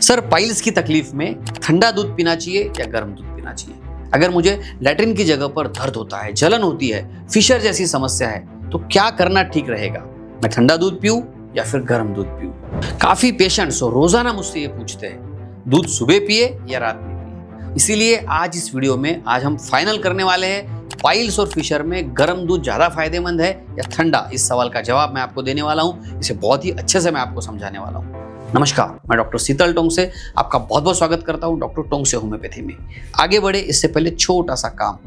Sir, piles की तकलीफ में ठंडा दूध पीना चाहिए या गर्म दूध पीना चाहिए? अगर मुझे लैट्रिन की जगह पर दर्द होता है, जलन होती है, फिशर जैसी समस्या है, तो क्या करना ठीक रहेगा? मैं ठंडा दूध पीऊं या फिर गर्म दूध पीऊं? काफी पेशेंट्स रोजाना मुझसे ये पूछते हैं, दूध सुबह पिए या रात में पिए? इसीलिए आज इस वीडियो में हम फाइनल करने वाले हैं, पाइल्स और फिशर में गर्म दूध ज्यादा फायदेमंद है या ठंडा? इस सवाल का जवाब मैं आपको देने वाला हूं। इसे बहुत ही अच्छे से मैं आपको समझाने वाला हूं। नमस्कार, मैं डॉक्टर शीतल टोंगसे आपका बहुत बहुत स्वागत करता हूं डॉक्टर टोंगसे होम्योपैथी में। आगे बढ़े इससे पहले छोटा सा काम,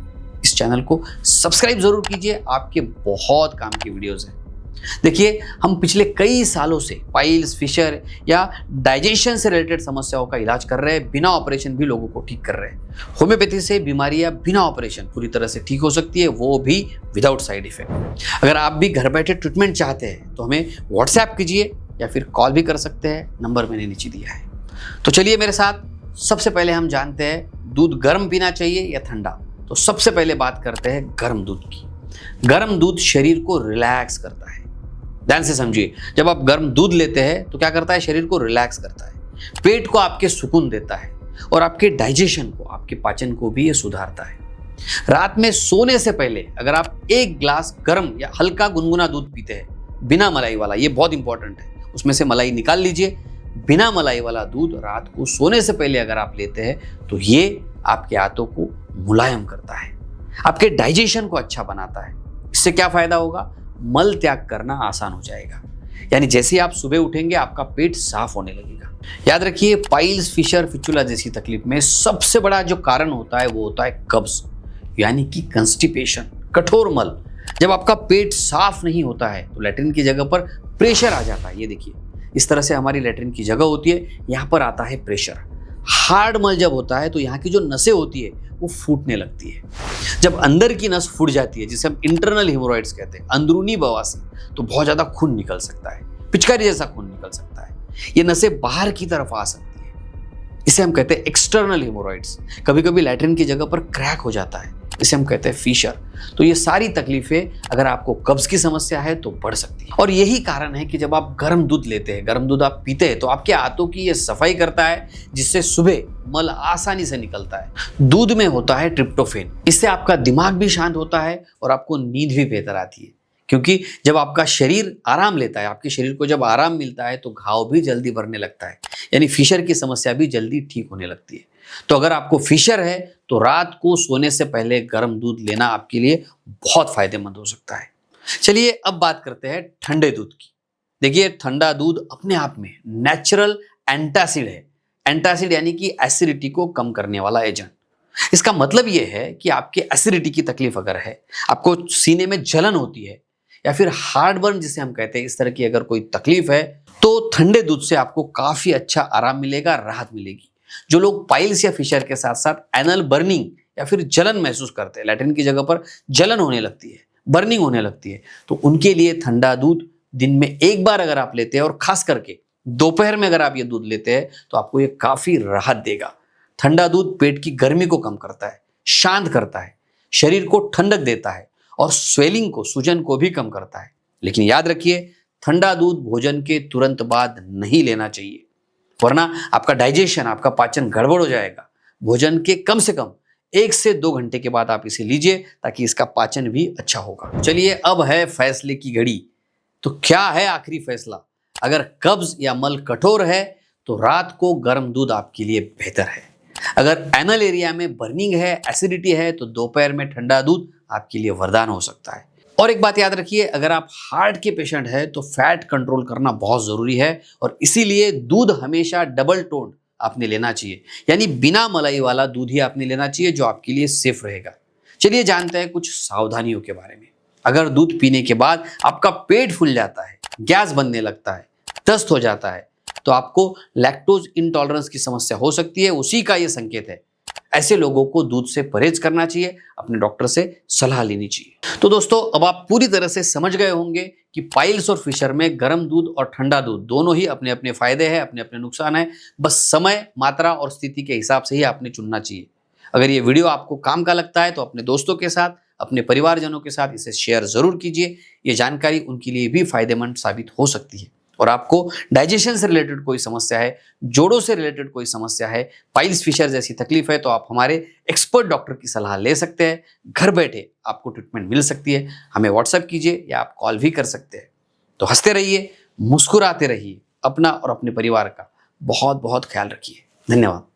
इस चैनल को सब्सक्राइब जरूर कीजिए, आपके बहुत काम की वीडियोस हैं। देखिए, हम पिछले कई सालों से पाइल्स, फिशर या डाइजेशन से रिलेटेड समस्याओं का इलाज कर रहे हैं, बिना ऑपरेशन भी लोगों को ठीक कर रहे हैं। होम्योपैथी से बीमारियां बिना ऑपरेशन पूरी तरह से ठीक हो सकती है, वो भी विदाउट साइड इफेक्ट। अगर आप भी घर बैठे ट्रीटमेंट चाहते हैं तो हमें व्हाट्सएप कीजिए या फिर कॉल भी कर सकते हैं, नंबर मैंने नीचे दिया है। तो चलिए मेरे साथ, सबसे पहले हम जानते हैं दूध गर्म पीना चाहिए या ठंडा। तो सबसे पहले बात करते हैं गर्म दूध की। गर्म दूध शरीर को रिलैक्स करता है। ध्यान से समझिए, जब आप गर्म दूध लेते हैं तो क्या करता है? शरीर को रिलैक्स करता है, पेट को आपके सुकून देता है और आपके डाइजेशन को, आपके पाचन को भी ये सुधारता है। रात में सोने से पहले अगर आप एक ग्लास गर्म या हल्का गुनगुना दूध पीते हैं, बिना मलाई वाला, ये बहुत इंपॉर्टेंट है, उसमें से मलाई निकाल लीजिए। बिना मलाई वाला दूध रात को सोने से पहले अगर आप लेते हैं तो ये आपके आंतों को मुलायम करता है, आपके डाइजेशन को अच्छा बनाता है। इससे क्या फायदा होगा? मल त्याग करना आसान हो जाएगा। यानी जैसे ही आप सुबह उठेंगे आपका पेट साफ होने लगेगा। याद रखिए, पाइल्स, फिशर, फिस्टुला जैसी तकलीफ में सबसे बड़ा जो कारण होता है वो होता है कब्ज, यानी कि कंस्टिपेशन, कठोर मल। जब आपका पेट साफ नहीं होता है तो लैट्रिन की जगह पर प्रेशर आ जाता है। ये देखिए, इस तरह से हमारी लैट्रिन की जगह होती है, यहाँ पर आता है प्रेशर। हार्ड मल जब होता है तो यहाँ की जो नसें होती है वो फूटने लगती है। जब अंदर की नस फूट जाती है, जिसे हम इंटरनल हिमोरॉइड्स कहते हैं, अंदरूनी बवासीर, तो बहुत ज्यादा खून निकल सकता है, पिचकारी जैसा खून निकल सकता है। ये नसें बाहर की तरफ आ सकती है, इसे हम कहते हैं एक्सटर्नल हिमोरॉइड्स। कभी कभी लैट्रिन की जगह पर क्रैक हो जाता है, इसे हम कहते हैं फिशर। तो ये सारी तकलीफें अगर आपको कब्ज की समस्या है तो बढ़ सकती है। और यही कारण है कि जब आप गर्म दूध लेते हैं, गर्म दूध आप पीते हैं, तो आपके आंतों की ये सफाई करता है, जिससे सुबह मल आसानी से निकलता है। दूध में होता है ट्रिप्टोफेन, इससे आपका दिमाग भी शांत होता है और आपको नींद भी बेहतर आती है। क्योंकि जब आपका शरीर आराम लेता है, आपके शरीर को जब आराम मिलता है तो घाव भी जल्दी भरने लगता है, यानी फिशर की समस्या भी जल्दी ठीक होने लगती है। तो अगर आपको फिशर है तो रात को सोने से पहले गर्म दूध लेना आपके लिए बहुत फायदेमंद हो सकता है। चलिए अब बात करते हैं ठंडे दूध की। देखिए, ठंडा दूध अपने आप में नेचुरल एंटासिड है। एंटासिड यानी कि एसिडिटी को कम करने वाला एजेंट। इसका मतलब यह है कि आपके एसिडिटी की तकलीफ अगर है, आपको सीने में जलन होती है या फिर हार्ट बर्न जिसे हम कहते हैं, इस तरह की अगर कोई तकलीफ है तो ठंडे दूध से आपको काफी अच्छा आराम मिलेगा, राहत मिलेगी। जो लोग पाइल्स या फिशर के साथ साथ एनल बर्निंग या फिर जलन महसूस करते हैं, लैट्रिन की जगह पर जलन होने लगती है, बर्निंग होने लगती है, तो उनके लिए ठंडा दूध दिन में एक बार अगर आप लेते हैं और खास करके दोपहर में अगर आप ये दूध लेते हैं तो आपको ये काफी राहत देगा। ठंडा दूध पेट की गर्मी को कम करता है, शांत करता है, शरीर को ठंडक देता है और स्वेलिंग को, सूजन को भी कम करता है। लेकिन याद रखिए, ठंडा दूध भोजन के तुरंत बाद नहीं लेना चाहिए, वरना आपका डाइजेशन, आपका पाचन गड़बड़ हो जाएगा। भोजन के कम से कम 1 से 2 घंटे के बाद आप इसे लीजिए, ताकि इसका पाचन भी अच्छा होगा। चलिए अब है फैसले की घड़ी। तो क्या है आखिरी फैसला? अगर कब्ज या मल कठोर है तो रात को गर्म दूध आपके लिए बेहतर है। अगर एनल एरिया में बर्निंग है, एसिडिटी है, तो दोपहर में ठंडा दूध आपके लिए वरदान हो सकता है। और एक बात याद रखिए, अगर आप हार्ट के पेशेंट हैं तो फैट कंट्रोल करना बहुत जरूरी है और इसीलिए दूध हमेशा डबल टोन्ड आपने लेना चाहिए, यानी बिना मलाई वाला दूध ही आपने लेना चाहिए, जो आपके लिए सेफ रहेगा। चलिए जानते हैं कुछ सावधानियों के बारे में। अगर दूध पीने के बाद आपका पेट फूल जाता है, गैस बनने लगता है, दस्त हो जाता है, तो आपको लैक्टोज इंटॉलरेंस की समस्या हो सकती है, उसी का ये संकेत है। ऐसे लोगों को दूध से परहेज करना चाहिए, अपने डॉक्टर से सलाह लेनी चाहिए। तो दोस्तों, अब आप पूरी तरह से समझ गए होंगे कि पाइल्स और फिशर में गर्म दूध और ठंडा दूध दोनों ही अपने अपने फायदे हैं, अपने अपने नुकसान हैं। बस समय, मात्रा और स्थिति के हिसाब से ही आपने चुनना चाहिए। अगर ये वीडियो आपको काम का लगता है तो अपने दोस्तों के साथ, अपने परिवारजनों के साथ इसे शेयर जरूर कीजिए। ये जानकारी उनके लिए भी फायदेमंद साबित हो सकती है। और आपको डाइजेशन से रिलेटेड कोई समस्या है, जोड़ों से रिलेटेड कोई समस्या है, पाइल्स फिशर जैसी तकलीफ है, तो आप हमारे एक्सपर्ट डॉक्टर की सलाह ले सकते हैं। घर बैठे आपको ट्रीटमेंट मिल सकती है। हमें व्हाट्सएप कीजिए या आप कॉल भी कर सकते हैं। तो हंसते रहिए, मुस्कुराते रहिए, अपना और अपने परिवार का बहुत बहुत ख्याल रखिए। धन्यवाद।